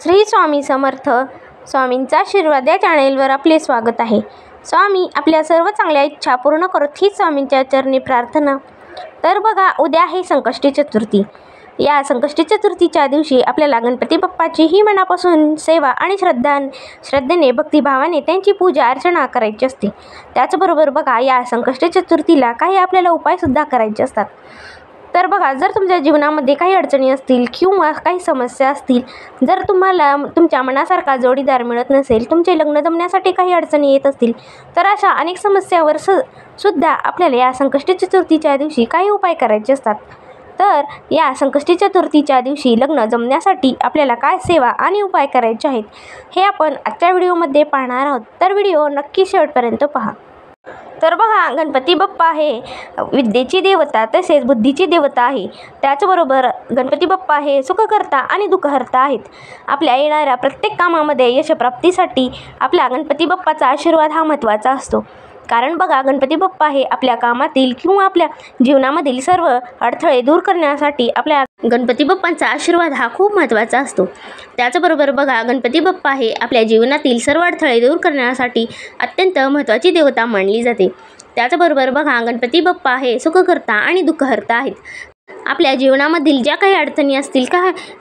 श्री स्वामी समर्थ. स्वामींचा आशीर्वाद या चॅनेलवर आपले स्वागत आहे. स्वामी आपल्या सर्व चांगल्या इच्छा पूर्ण करत ही स्वामींच्या चरणी प्रार्थना. तर बघा, उद्या आहे संकष्टी चतुर्थी. या संकष्टी चतुर्थीच्या दिवशी आपल्याला गणपती बाप्पाची ही मनापासून सेवा आणि श्रद्धेने भक्तिभावाने त्यांची पूजा अर्चना करायची असते. त्याचबरोबर बघा, या संकष्टी चतुर्थीला काही आपल्याला उपायसुद्धा करायचे असतात. तर बघा, जर तुमच्या जीवनामध्ये काही अडचणी असतील किंवा काही समस्या असतील, जर तुम्हाला तुमच्या मनासारखा जोडीदार मिळत नसेल, तुमचे लग्न जमण्यासाठी काही अडचणी येत असतील, तर अशा अनेक समस्यावर सुद्धा आपल्याला या संकष्टी चतुर्थीच्या दिवशी काही उपाय करायचे असतात. तर या संकष्टी चतुर्थीच्या दिवशी लग्न जमण्यासाठी आपल्याला काय सेवा आणि उपाय करायचे आहेत हे आपण आजच्या व्हिडिओमध्ये पाहणार आहोत. तर व्हिडिओ नक्की शेवटपर्यंत पहा. तर बघा, गणपती बाप्पा हे विद्येची देवता तसेच बुद्धीची देवता आहे. त्याचबरोबर गणपती बाप्पा हे सुखकर्ता आणि दुःखहर्ता आहेत. आपल्या येणाऱ्या प्रत्येक कामामध्ये यशप्राप्तीसाठी आपला गणपती बाप्पाचा आशीर्वाद हा महत्त्वाचा असतो. कारण बघा, गणपती बाप्पा हे आपल्या कामातील किंवा आपल्या जीवनामधील सर्व अडथळे दूर करण्यासाठी आपल्या गणपती बाप्पांचा आशीर्वाद हा खूप महत्त्वाचा असतो. त्याचबरोबर बघा, गणपती बाप्पा हे आपल्या जीवनातील सर्व अडथळे दूर करण्यासाठी अत्यंत महत्त्वाची देवता मानली जाते. त्याचबरोबर बघा, गणपती बाप्पा हे सुखकर्ता आणि दुःखहर्ता आहेत. आपल्या जीवनामधील ज्या काही अडचणी असतील,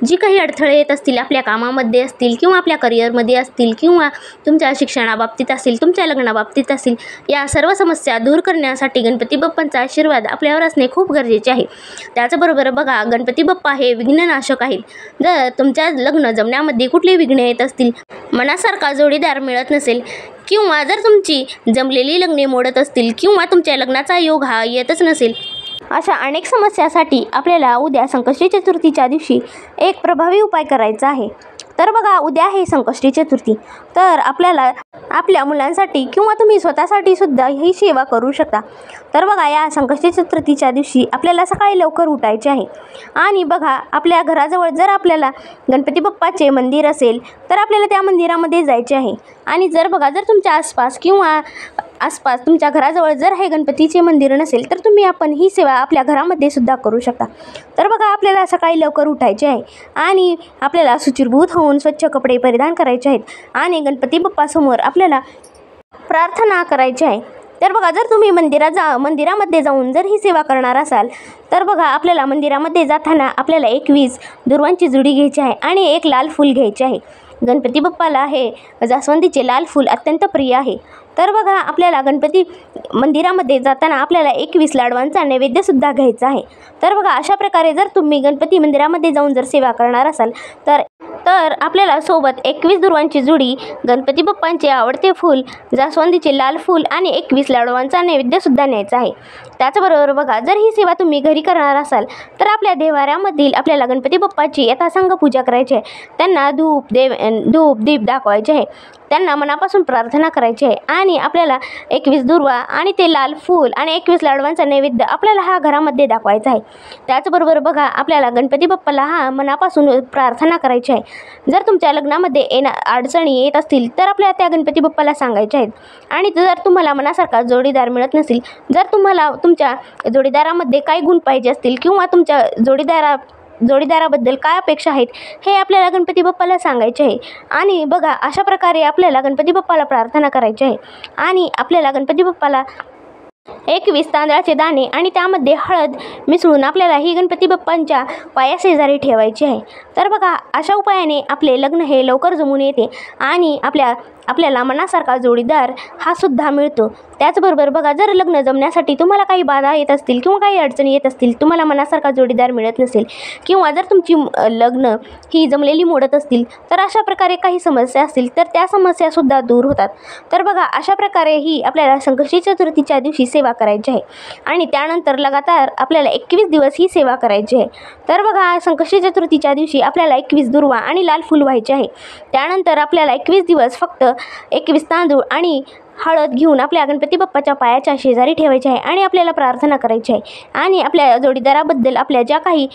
जी काही अडथळे येत असतील, आपल्या कामामध्ये असतील किंवा आपल्या करिअरमध्ये असतील किंवा तुमच्या शिक्षणाबाबतीत असतील, तुमच्या लग्नाबाबतीत असतील, या सर्व समस्या दूर करण्यासाठी गणपती बाप्पांचा आशीर्वाद आपल्यावर असणे खूप गरजेचे आहे. त्याचबरोबर बघा, गणपती बाप्पा हे विघ्ननाशक आहेत. जर तुमच्या लग्न जमण्यामध्ये कुठली विघ्ने येत असतील, मनासारखा जोडीदार मिळत नसेल किंवा जर तुमची जमलेली लग्ने मोडत असतील किंवा तुमच्या लग्नाचा योग हा येतच नसेल, अशा अनेक समस्यासाठी आपल्याला उद्या संकष्टी चतुर्थीच्या दिवशी एक प्रभावी उपाय करायचा आहे. तर बघा, उद्या आहे संकष्टी चतुर्थी. तर आपल्याला आपल्या मुलांसाठी किंवा तुम्ही स्वतःसाठी सुद्धा ही सेवा करू शकता. तर बघा, या संकष्टी चतुर्थीच्या दिवशी आपल्याला सकाळी लवकर उठायचे आहे आणि बघा, आपल्या घराजवळ जर आपल्याला गणपती बाप्पाचे मंदिर असेल तर आपल्याला त्या मंदिरामध्ये जायचे आहे. आणि जर बघा, जर तुमच्या आसपास तुमच्या घराजवळ जर हे गणपतीचे मंदिर नसेल तर आपण ही सेवा आपल्या घरामध्ये सुद्धा करू शकता. तर बघा, आपल्याला सकाळी लवकर उठायचे आहे आणि आपल्याला शुचिर्भूत होऊन स्वच्छ कपडे परिधान करायचे आहेत आणि गणपती बाप्पासमोर आपल्याला प्रार्थना करायची आहे. तर बघा, जर तुम्ही मंदिरामध्ये जाऊन जर ही सेवा करणार असाल तर बघा, आपल्याला मंदिरामध्ये जाताना आपल्याला 21 दुर्वांची जुडी घ्यायची आहे आणि एक लाल फूल घ्यायचे आहे. गणपती बाप्पाला हे जास्वंदीचे लाल फूल अत्यंत प्रिय आहे. तर बघा, आपल्याला गणपती मंदिरामध्ये जाताना आपल्याला 21 लाडवांचा नैवेद्यसुद्धा घ्यायचा आहे. तर बघा, अशा प्रकारे जर तुम्ही गणपती मंदिरामध्ये जाऊन जर सेवा करणार असाल तर आपल्याला सोबत 21 दुर्वांची जुडी, गणपती बाप्पांचे आवडते फूल, जास्वंदीचे लाल फूल आणि 21 लाडवांचा नैवेद्यसुद्धा न्यायचा आहे. त्याचबरोबर बघा, जर ही सेवा तुम्ही घरी करणार असाल तर आपल्या देवाऱ्यामधील आपल्याला गणपती बाप्पाची यथासांग पूजा करायची आहे. त्यांना धूप दीप दाखवायचे आहे. त्यांना मनापासून प्रार्थना करायची आहे आणि आपल्याला 21 दुर्वा आणि ते लाल फूल आणि 21 लाडवांचा नैवेद्य आपल्याला हा घरामध्ये दाखवायचा आहे. त्याचबरोबर बघा, आपल्याला गणपती बाप्पाला हा मनापासून प्रार्थना करायची आहे. जर तुमच्या लग्नामध्ये अडचणी येत असतील तर आपल्याला त्या गणपती बाप्पाला सांगायच्या आहेत. आणि जर तुम्हाला मनासारखा जोडीदार मिळत नसेल, जर तुम्हाला तुमच्या जोडीदारामध्ये काय गुण पाहिजे असतील किंवा तुमच्या जोडीदाराबद्दल काय अपेक्षा आहेत हे आपल्याला गणपती बाप्पाला सांगायचे आहे. आणि बघा, अशा प्रकारे आपल्याला गणपती बाप्पाला प्रार्थना करायची आहे आणि आपल्याला गणपती बाप्पाला 21 तांदळाचे दाणे आणि त्यामध्ये हळद मिसळून आपल्याला ही गणपती बाप्पांच्या पायाशेजारी ठेवायची आहे. तर बघा, अशा उपायाने आपले लग्न हे लवकर जमून येते आणि आपल्याला मनासारखा जोडीदार हा सुद्धा मिळतो. त्याचबरोबर बघा, जर लग्न जमण्यासाठी तुम्हाला काही बाधा येत असतील किंवा काही अडचणी येत असतील, तुम्हाला मनासारखा जोडीदार मिळत नसेल किंवा जर तुमची लग्न ही जमलेली मोडत असतील, तर अशा प्रकारे काही समस्या असतील तर त्या समस्यासुद्धा दूर होतात. तर बघा, अशा प्रकारे ही आपल्याला संकष्टी चतुर्थीच्या दिवशी सेवा करायची आहे आणि त्यानंतर लगातार आपल्याला 21 दिवस ही सेवा करायची आहे. तर बघा, संकष्टी चतुर्थीच्या दिवशी आपल्याला 21 दुर्वा आणि लाल फूल व्हायचे आहे. त्यानंतर आपल्याला 21 दिवस फक्त 21 तांदूळ आणि हळद घेऊन आपल्या गणपती बाप्पाच्या पायाच्या शेजारी ठेवायचे आहे आणि आपल्याला प्रार्थना करायची आहे आणि आपल्या जोडीदाराबद्दल आपल्या ज्या काही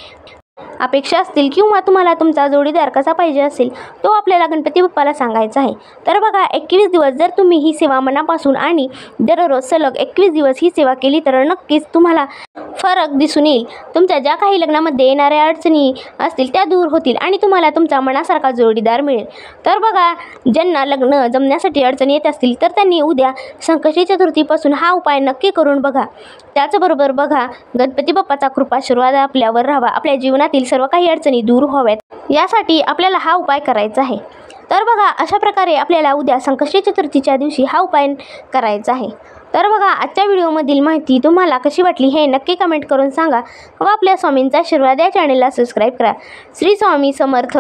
अपेक्षा असतील किंवा तुम्हाला तुमचा जोडीदार कसा पाहिजे असेल तो आपल्याला गणपती बाप्पाला सांगायचा आहे. तर बघा 21 दिवस जर तुम्ही ही सेवा मनापासून आणि दररोज सलग 21 दिवस ही सेवा केली तर नक्कीच तुम्हाला फरक दिसून येईल. तुमच्या ज्या काही लग्नामध्ये येणाऱ्या अडचणी असतील त्या दूर होतील आणि तुम्हाला तुमचा मनासारखा जोडीदार मिळेल. तर बघा ज्यांना लग्न जमण्यासाठी अडचणी येत असतील तर त्यांनी उद्या संकष्टी चतुर्थीपासून हा उपाय नक्की करून बघा. त्याचबरोबर बघा गणपती बाप्पाचा कृपाशीर्वाद आपल्यावर राहावा, आपल्या जीवनातील सर्व काही अडचणी दूर व्हाव्यात यासाठी आपल्याला हा उपाय करायचा आहे. तर बघा अशा प्रकारे आपल्याला उद्या संकष्टी चतुर्थीच्या दिवशी हा उपाय करायचा आहे. तर बघा आजच्या व्हिडिओमधील माहिती तुम्हाला कशी वाटली हे नक्की कमेंट करून सांगा व आपल्या स्वामींचा आशीर्वाद या चॅनेलला सबस्क्राईब करा. श्री स्वामी समर्थ.